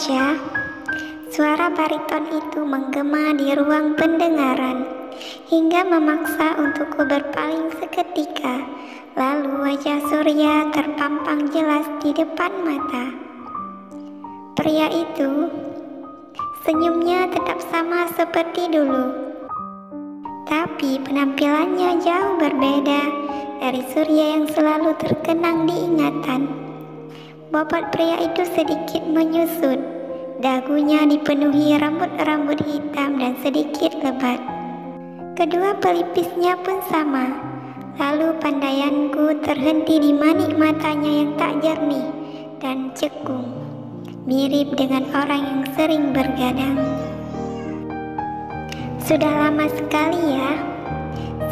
Sya?" Suara bariton itu menggema di ruang pendengaran hingga memaksa untukku berpaling seketika. Lalu wajah Surya terpampang jelas di depan mata. Pria itu, senyumnya tetap sama seperti dulu, tapi penampilannya jauh berbeda dari Surya yang selalu terkenang di ingatan. Bobot pria itu sedikit menyusut, dagunya dipenuhi rambut-rambut hitam dan sedikit lebat. Kedua pelipisnya pun sama. Lalu pandaianku terhenti di manik matanya yang tak jernih dan cekung, mirip dengan orang yang sering bergadang. "Sudah lama sekali ya,"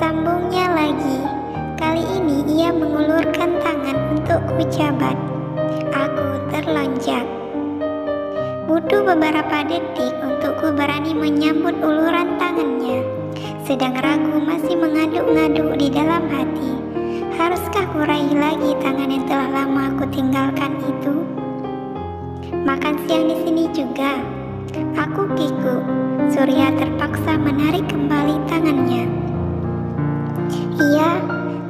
sambungnya lagi. Kali ini ia mengulurkan tangan untuk kujabat. Aku terlonjak. Butuh beberapa detik untuk ku berani menyambut uluran tangannya. Sedang ragu masih mengaduk-ngaduk di dalam hati. Haruskah ku raih lagi tangan yang telah lama aku tinggalkan itu? "Makan siang di sini juga?" Aku kikuk. Surya terpaksa menarik kembali tangannya. "Iya,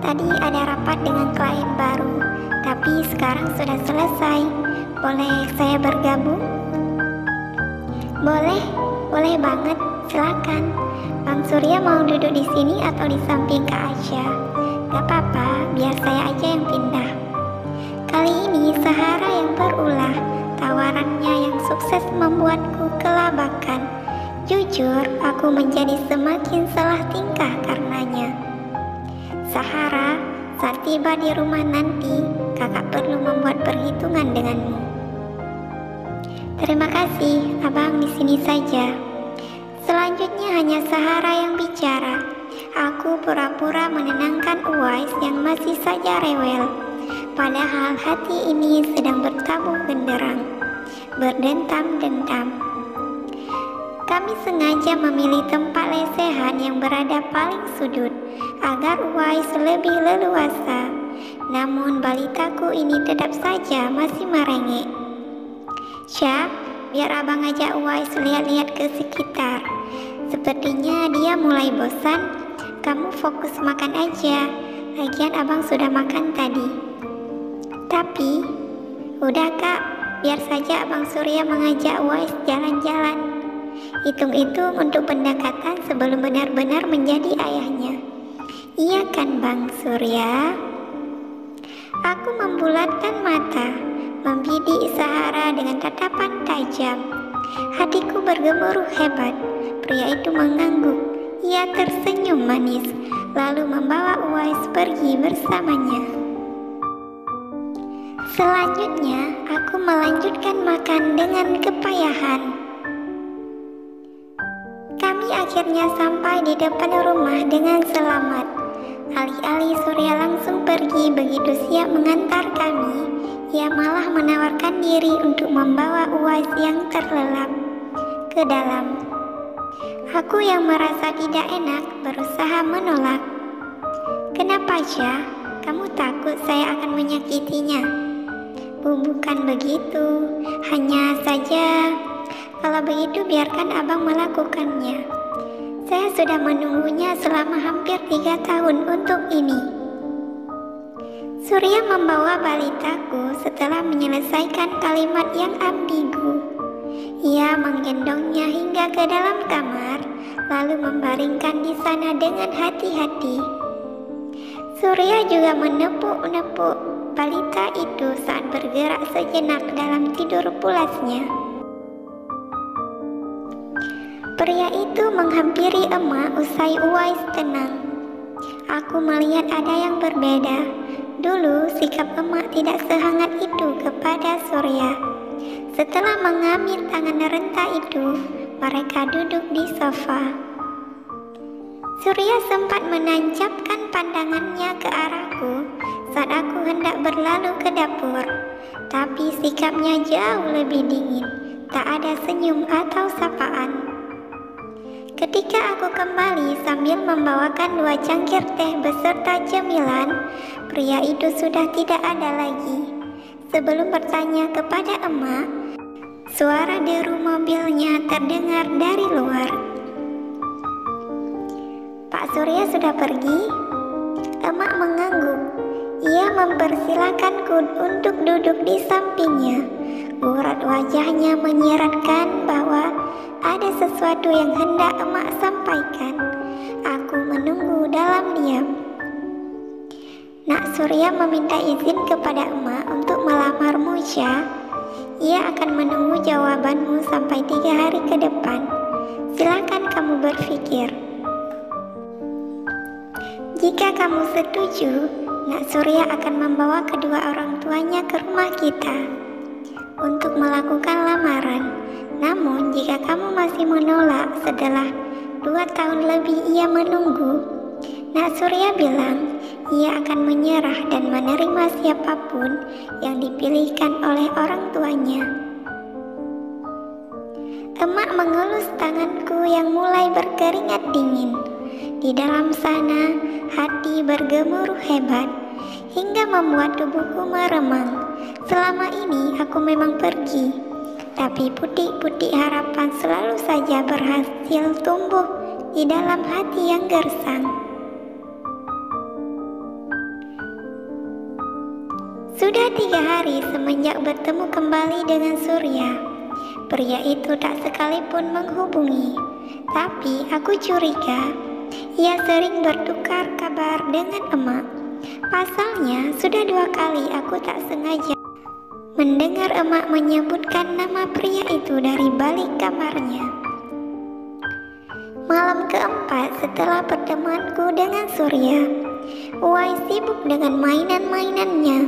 tadi ada rapat dengan klien baru, tapi sekarang sudah selesai. Boleh saya bergabung?" Boleh banget, silakan. Bang Surya mau duduk di sini atau di samping Kak aja? Gak apa-apa, biar saya aja yang pindah. Kali ini Sahara yang berulah. Tawarannya yang sukses membuatku kelabakan. Jujur, aku menjadi semakin salah tingkah karenanya. "Sahara, saat tiba di rumah nanti, kakak perlu membuat perhitungan denganmu." "Terima kasih, abang di sini saja." Selanjutnya hanya Sahara yang bicara. Aku pura-pura menenangkan Uwais yang masih saja rewel. Padahal hati ini sedang bertabung genderang, berdentam-dentam. Kami sengaja memilih tempat lesehan yang berada paling sudut agar Uwais lebih leluasa. Namun balitaku ini tetap saja masih merengek. "Sya, biar abang ajak Uwais lihat-lihat ke sekitar. Sepertinya dia mulai bosan. Kamu fokus makan aja. Lagian abang sudah makan tadi." "Tapi, udah Kak, biar saja Abang Surya mengajak Uwais jalan-jalan. Hitung-hitung untuk pendekatan sebelum benar-benar menjadi ayahnya. Iya kan Bang Surya?" Aku membulatkan mata, membidik Sahara dengan tatapan tajam. Hatiku bergemuruh hebat. Pria itu mengangguk. Ia tersenyum manis, lalu membawa Uwais pergi bersamanya. Selanjutnya, aku melanjutkan makan dengan kepayahan. Kami akhirnya sampai di depan rumah dengan selamat. Alih-alih Surya langsung pergi begitu siap mengantar kami, ia malah menawarkan diri untuk membawa Uwais yang terlelap ke dalam. Aku yang merasa tidak enak berusaha menolak. "Kenapa Sya? Kamu takut saya akan menyakitinya?" Bukan begitu. Hanya saja, kalau begitu biarkan abang melakukannya. Saya sudah menunggunya selama hampir 3 tahun untuk ini. Surya membawa balitaku setelah menyelesaikan kalimat yang ambigu. Ia menggendongnya hingga ke dalam kamar, lalu membaringkan di sana dengan hati-hati. Surya juga menepuk-nepuk balita itu saat bergerak sejenak dalam tidur pulasnya. Pria itu menghampiri emak usai Uwais tenang. Aku melihat ada yang berbeda. Dulu sikap emak tidak sehangat itu kepada Surya. Setelah mengambil tangan renta itu, mereka duduk di sofa. Surya sempat menancapkan pandangannya ke arahku saat aku hendak berlalu ke dapur. Tapi sikapnya jauh lebih dingin, tak ada senyum atau sapaan. Ketika aku kembali sambil membawakan 2 cangkir teh beserta cemilan, pria itu sudah tidak ada lagi. Sebelum bertanya kepada emak, Suara deru mobilnya terdengar dari luar. Pak Surya sudah pergi? Emak mengangguk. Ia mempersilakanku untuk duduk di sampingnya. Urat wajahnya menyiratkan bahwa ada sesuatu yang hendak emak sampaikan. Aku menunggu dalam diam. Nak Surya meminta izin kepada emak untuk melamarmu, Syah. Ia akan menunggu jawabanmu sampai 3 hari ke depan. Silakan kamu berpikir. Jika kamu setuju, Nak Surya akan membawa kedua orang tuanya ke rumah kita untuk melakukan lamaran. Namun jika kamu masih menolak setelah 2 tahun lebih ia menunggu, Nak Surya bilang ia akan menyerah dan menerima siapapun yang dipilihkan oleh orang tuanya. Emak mengelus tanganku yang mulai berkeringat dingin. Di dalam sana, hati bergemuruh hebat hingga membuat tubuhku meremang. Selama ini aku memang pergi, tapi putik-putik harapan selalu saja berhasil tumbuh di dalam hati yang gersang. Sudah 3 hari semenjak bertemu kembali dengan Surya. Pria itu tak sekalipun menghubungi, tapi aku curiga ia sering bertukar kabar dengan emak. Pasalnya sudah 2 kali aku tak sengaja mendengar emak menyebutkan nama pria itu dari balik kamarnya. Malam keempat setelah pertemuanku dengan Surya, Uwai sibuk dengan mainan-mainannya.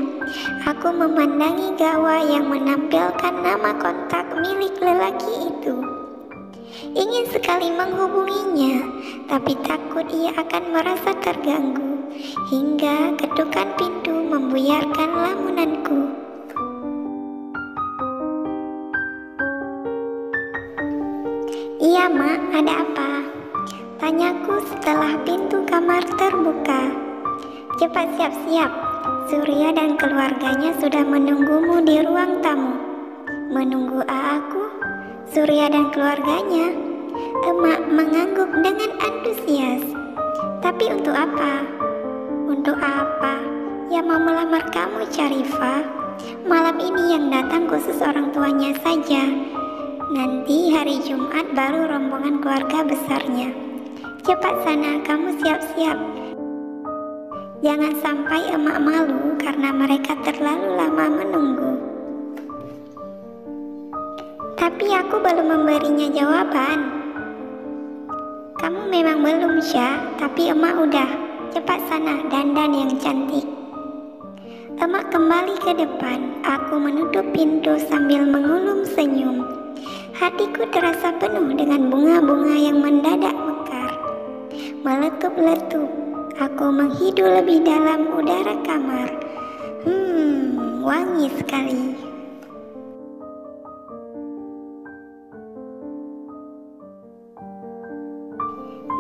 Aku memandangi gawai yang menampilkan nama kontak milik lelaki itu. Ingin sekali menghubunginya, tapi takut ia akan merasa terganggu, hingga ketukan pintu membuyarkan lamunanku. "Iya, Mak, ada apa?" tanyaku setelah pintu kamar terbuka. "Cepat siap-siap, Surya dan keluarganya sudah menunggumu di ruang tamu." "Menunggu aku? Surya dan keluarganya?" Emak mengangguk dengan antusias. "Tapi untuk apa?" "Untuk apa? Ya mau melamar kamu, Syarifah. Malam ini yang datang khusus orang tuanya saja. Nanti hari Jumat baru rombongan keluarga besarnya. Cepat sana, kamu siap-siap. Jangan sampai emak malu karena mereka terlalu lama menunggu." "Tapi aku belum memberinya jawaban." "Kamu memang belum, Syah, tapi emak udah. Cepat sana, dandan yang cantik." Emak kembali ke depan. Aku menutup pintu sambil mengulum senyum. Hatiku terasa penuh dengan bunga-bunga yang mendadak mekar. Meletup-letup, aku menghidu lebih dalam udara kamar. Wangi sekali.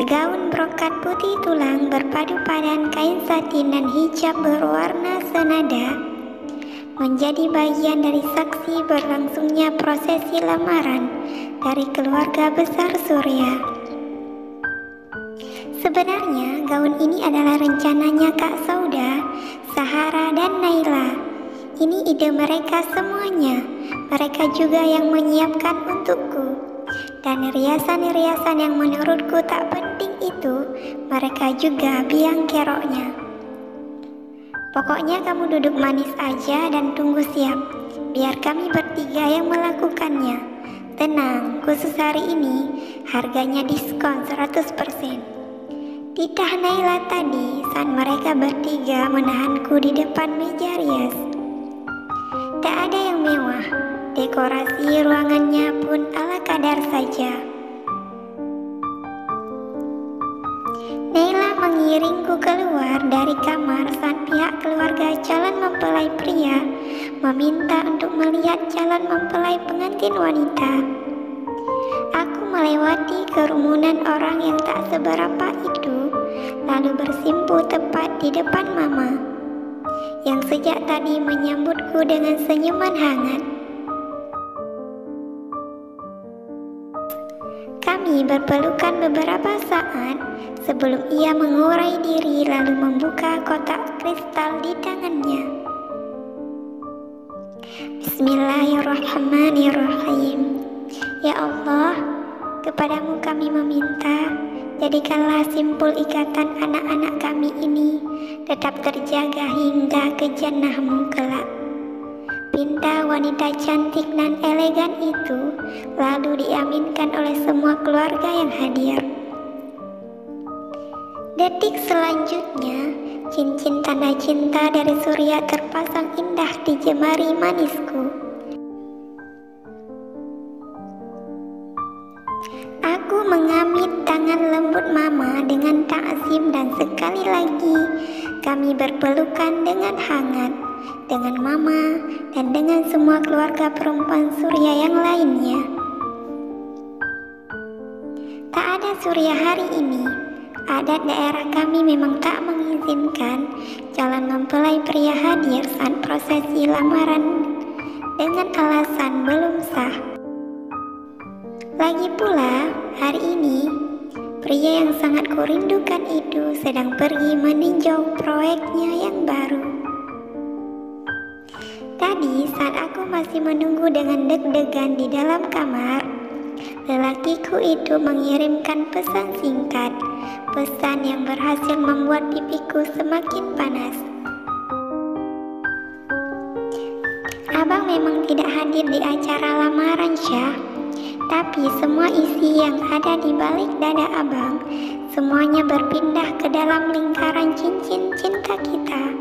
Gaun brokat putih tulang berpadu padan kain satin dan hijab berwarna senada menjadi bagian dari saksi berlangsungnya prosesi lamaran dari keluarga besar Surya. Sebenarnya gaun ini adalah rencananya Kak Sauda, Sahara, dan Naila. Ini ide mereka semuanya. Mereka juga yang menyiapkan untukku. Dan riasan-riasan yang menurutku tak penting itu, mereka juga biang keroknya. "Pokoknya kamu duduk manis aja dan tunggu siap. Biar kami bertiga yang melakukannya. Tenang, khusus hari ini harganya diskon 100%. Titah Naila tadi saat mereka bertiga menahanku di depan meja rias. Tak ada yang mewah, dekorasi ruangannya pun ala kadar saja. Naila mengiringku keluar dari kamar saat pihak keluarga calon mempelai pria meminta untuk melihat calon mempelai pengantin wanita. Aku melewati kerumunan orang yang tak seberapa itu, lalu bersimpu tepat di depan Mama, yang sejak tadi menyambutku dengan senyuman hangat. Kami berpelukan beberapa saat sebelum ia mengurai diri lalu membuka kotak kristal di tangannya. Bismillahirrahmanirrahim. Ya Allah, kepadamu kami meminta, jadikanlah simpul ikatan anak-anak kami ini tetap terjaga hingga ke jannah-Mu kelak. Pinta wanita cantik dan elegan itu lalu diaminkan oleh semua keluarga yang hadir. Detik selanjutnya, cincin tanda cinta dari Surya terpasang indah di jemari manisku. Aku mengamit tangan lembut Mama dengan takzim dan sekali lagi kami berpelukan dengan hangat dengan Mama dan dengan semua keluarga perempuan Surya yang lainnya. Tak ada Surya hari ini. Adat daerah kami memang tak mengizinkan calon mempelai pria hadir saat prosesi lamaran dengan alasan belum sah. Lagi pula, hari ini, pria yang sangat kurindukan itu sedang pergi meninjau proyeknya yang baru. Tadi saat aku masih menunggu dengan deg-degan di dalam kamar, lelakiku itu mengirimkan pesan singkat, pesan yang berhasil membuat pipiku semakin panas. Abang memang tidak hadir di acara lamaran Syah, tapi semua isi yang ada di balik dada abang, semuanya berpindah ke dalam lingkaran cincin cinta kita.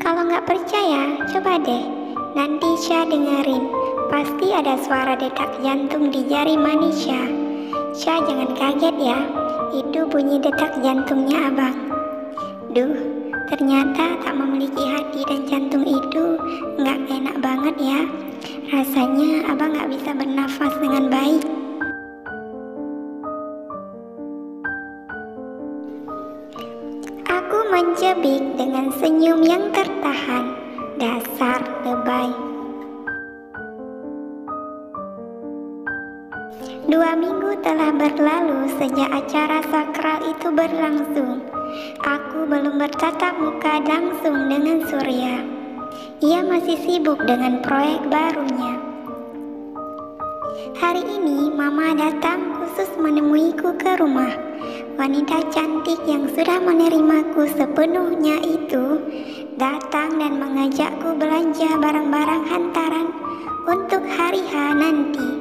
Kalau nggak percaya, coba deh, nanti Syah dengerin. Pasti ada suara detak jantung di jari manis Syah. Syah jangan kaget ya, itu bunyi detak jantungnya abang. Duh, ternyata tak memiliki hati dan jantung itu nggak enak banget ya. Rasanya abang nggak bisa bernafas dengan baik. Aku mencebik dengan senyum yang tertahan. Dasar lebay. 2 minggu telah berlalu sejak acara sakral itu berlangsung. Aku belum bertatap muka langsung dengan Surya. Ia masih sibuk dengan proyek barunya. Hari ini Mama datang khusus menemuiku ke rumah. Wanita cantik yang sudah menerimaku sepenuhnya itu datang dan mengajakku belanja barang-barang hantaran untuk hari H nanti.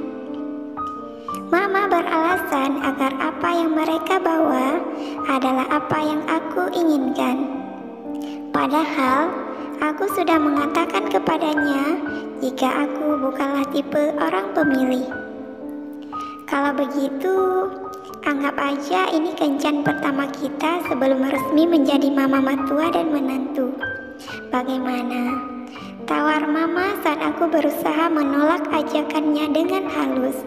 Mama beralasan agar apa yang mereka bawa adalah apa yang aku inginkan. Padahal aku sudah mengatakan kepadanya jika aku bukanlah tipe orang pemilih. Kalau begitu, anggap aja ini kencan pertama kita sebelum resmi menjadi mama mertua dan menantu. Bagaimana? Tawar Mama saat aku berusaha menolak ajakannya dengan halus.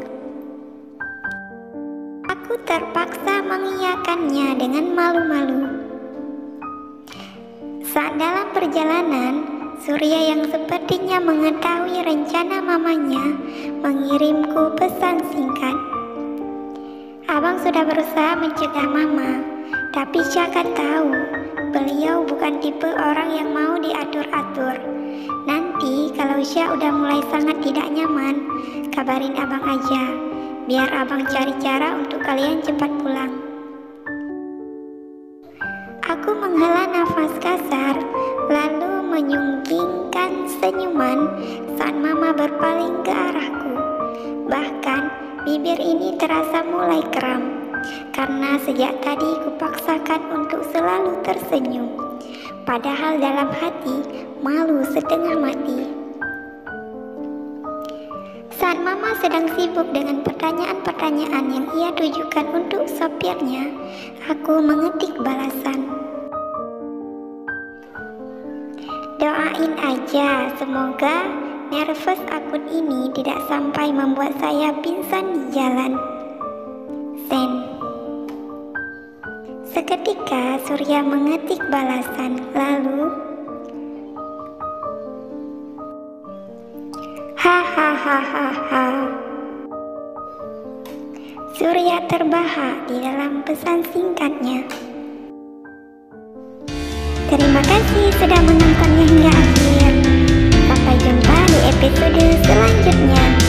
Aku terpaksa mengiyakannya dengan malu-malu. Saat dalam perjalanan, Surya yang sepertinya mengetahui rencana mamanya mengirimku pesan singkat. Abang sudah berusaha mencegah Mama, tapi Syah kan tahu beliau bukan tipe orang yang mau diatur-atur. Nanti kalau Syah udah mulai sangat tidak nyaman, kabarin abang aja, biar abang cari cara untuk kalian cepat pulang. Aku menghela nafas kasar, lalu menyunggingkan senyuman saat Mama berpaling ke arahku. Bahkan bibir ini terasa mulai kram, karena sejak tadi kupaksakan untuk selalu tersenyum. Padahal dalam hati malu setengah mati. Saat Mama sedang sibuk dengan pertanyaan-pertanyaan yang ia tujukan untuk sopirnya, aku mengetik balasan. Doain aja, semoga nervous akut ini tidak sampai membuat saya pingsan di jalan. Sen. Seketika Surya mengetik balasan, lalu hahaha. Surya terbahak di dalam pesan singkatnya. Terima kasih sudah menontonnya hingga akhir. Sampai jumpa di episode selanjutnya.